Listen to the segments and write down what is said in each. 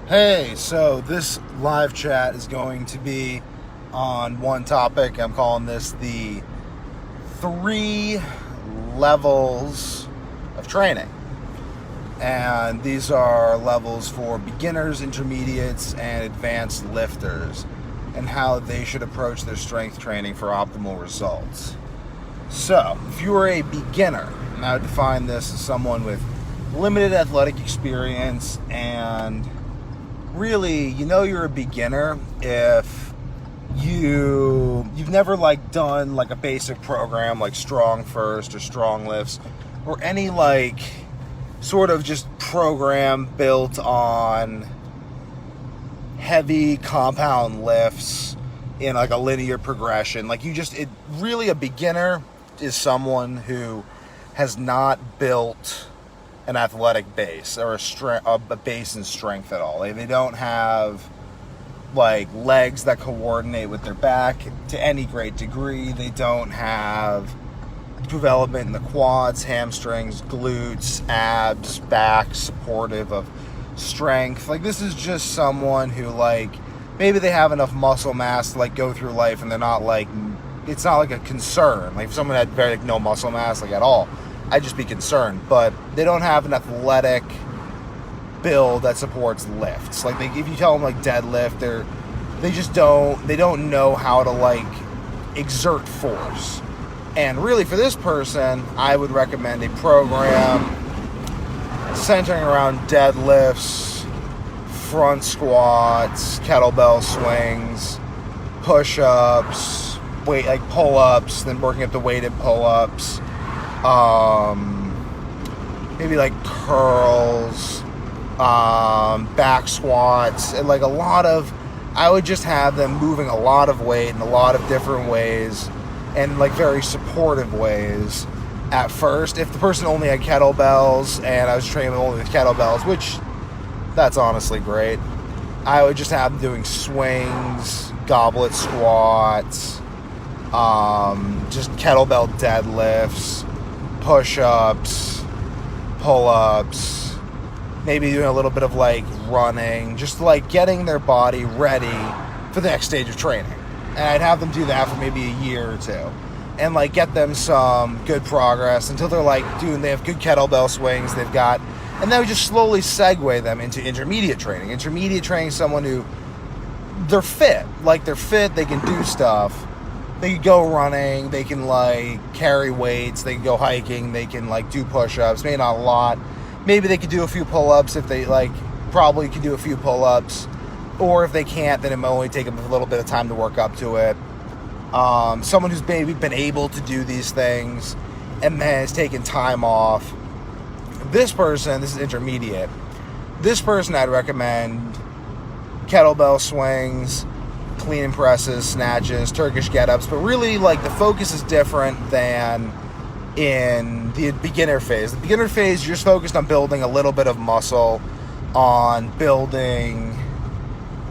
Hey, so this live chat is going to be on one topic. I'm calling this the 3 levels of training. And these are levels for beginners, intermediates, and advanced lifters, and how they should approach their strength training for optimal results. So, if you are a beginner, and I would define this as someone with limited athletic experience, and really, you're a beginner if you've never done a basic program like strong first or strong lifts or any sort of just program built on heavy compound lifts in a linear progression. Really a beginner is someone who has not built an athletic base or a base in strength at all. They don't have legs that coordinate with their back to any great degree. They don't have development in the quads, hamstrings, glutes, abs, back, supportive of strength. This is just someone who maybe they have enough muscle mass to go through life, and they're not it's not a concern. If someone had very no muscle mass at all, I'd just be concerned, but they don't have an athletic build that supports lifts. If you tell them deadlift, they don't know how to exert force. And really, for this person, I would recommend a program centering around deadlifts, front squats, kettlebell swings, push-ups, pull-ups, then working up to weighted pull-ups. Maybe curls, back squats, and I would just have them moving a lot of weight in a lot of different ways, and very supportive ways at first. If the person only had kettlebells and I was training them only with kettlebells, which that's honestly great, I would just have them doing swings, goblet squats, just kettlebell deadlifts, push-ups, pull-ups, maybe doing a little bit of running, just getting their body ready for the next stage of training. And I'd have them do that for maybe a year or two, and get them some good progress until they're they have good kettlebell swings, and then we just slowly segue them into intermediate training. Intermediate training is someone who they're fit, they can do stuff. They can go running, they can carry weights, they can go hiking, they can do push-ups, maybe not a lot. Maybe they could do a few pull-ups if they probably could do a few pull-ups. Or if they can't, then it might only take them a little bit of time to work up to it. Someone who's maybe been able to do these things and then has taken time off. This is intermediate. This person I'd recommend kettlebell swings, clean and presses, snatches, Turkish get-ups, but really the focus is different than in the beginner phase. The beginner phase, you're just focused on building a little bit of muscle, on building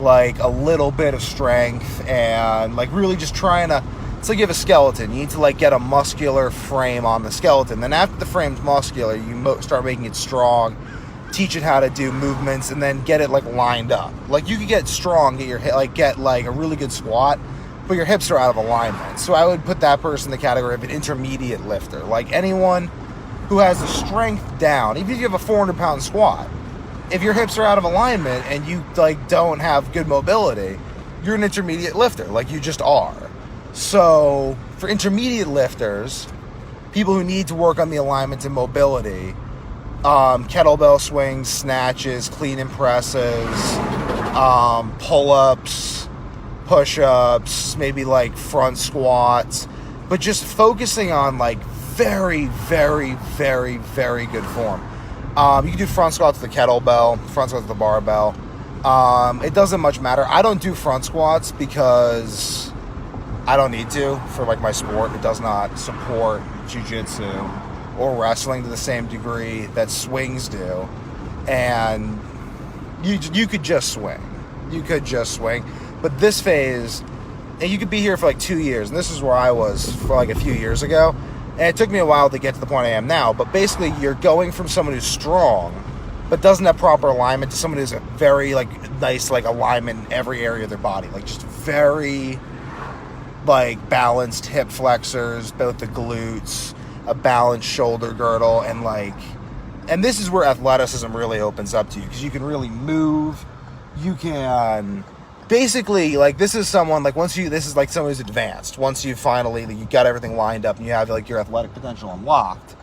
a little bit of strength, and really just trying to, it's you have a skeleton. You need to get a muscular frame on the skeleton. Then after the frame's muscular, you start making it strong, teach it how to do movements, and then get it lined up. You could get strong, get your get a really good squat, but your hips are out of alignment. So I would put that person in the category of an intermediate lifter. Anyone who has the strength down, even if you have a 400-pound squat, if your hips are out of alignment and you don't have good mobility, you're an intermediate lifter. You just are. So for intermediate lifters, people who need to work on the alignment and mobility, kettlebell swings, snatches, clean and presses, pull-ups, push-ups, maybe front squats, but just focusing on very, very, very, very good form. You can do front squats with the kettlebell, front squats with the barbell. It doesn't much matter. I don't do front squats because I don't need to for my sport. It does not support jiu-jitsu or wrestling to the same degree that swings do. And you could just swing. But this phase, and you could be here for 2 years, and this is where I was for a few years ago. And it took me a while to get to the point I am now. But basically, you're going from someone who's strong but doesn't have proper alignment, to someone who's a very like nice like alignment in every area of their body, like just very like balanced hip flexors, both the glutes, a balanced shoulder girdle, and this is where athleticism really opens up to you, because you can really move. You can basically, like, this is someone, like, this is like someone who's advanced. Once you finally, like, you got everything lined up and you have, like, your athletic potential unlocked,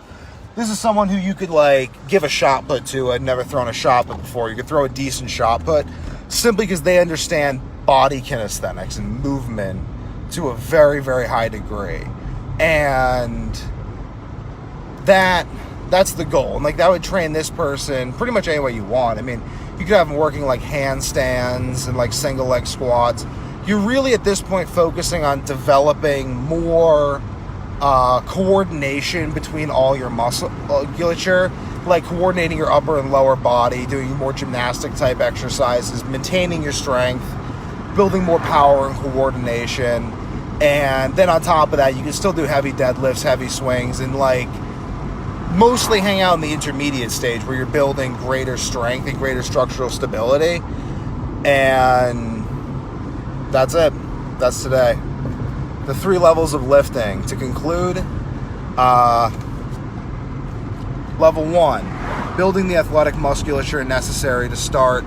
this is someone who you could, like, give a shot put to. I'd never thrown a shot put before. You could throw a decent shot put, simply because they understand body kinesthetics and movement to a very, very high degree. And that's the goal. And, like, that would train this person pretty much any way you want. I mean, you could have them working, like, handstands and, like, single leg squats. You're really, at this point, focusing on developing more coordination between all your musculature, like coordinating your upper and lower body, doing more gymnastic type exercises, maintaining your strength, building more power and coordination. And then on top of that, you can still do heavy deadlifts, heavy swings, and, like, mostly hang out in the intermediate stage where you're building greater strength and greater structural stability. And that's it. That's today. The 3 levels of lifting. To conclude, level 1, building the athletic musculature necessary to start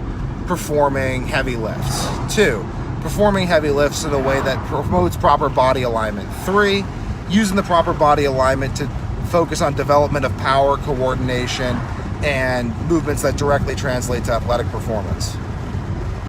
performing heavy lifts. 2, performing heavy lifts in a way that promotes proper body alignment. 3, using the proper body alignment to focus on development of power, coordination, and movements that directly translate to athletic performance.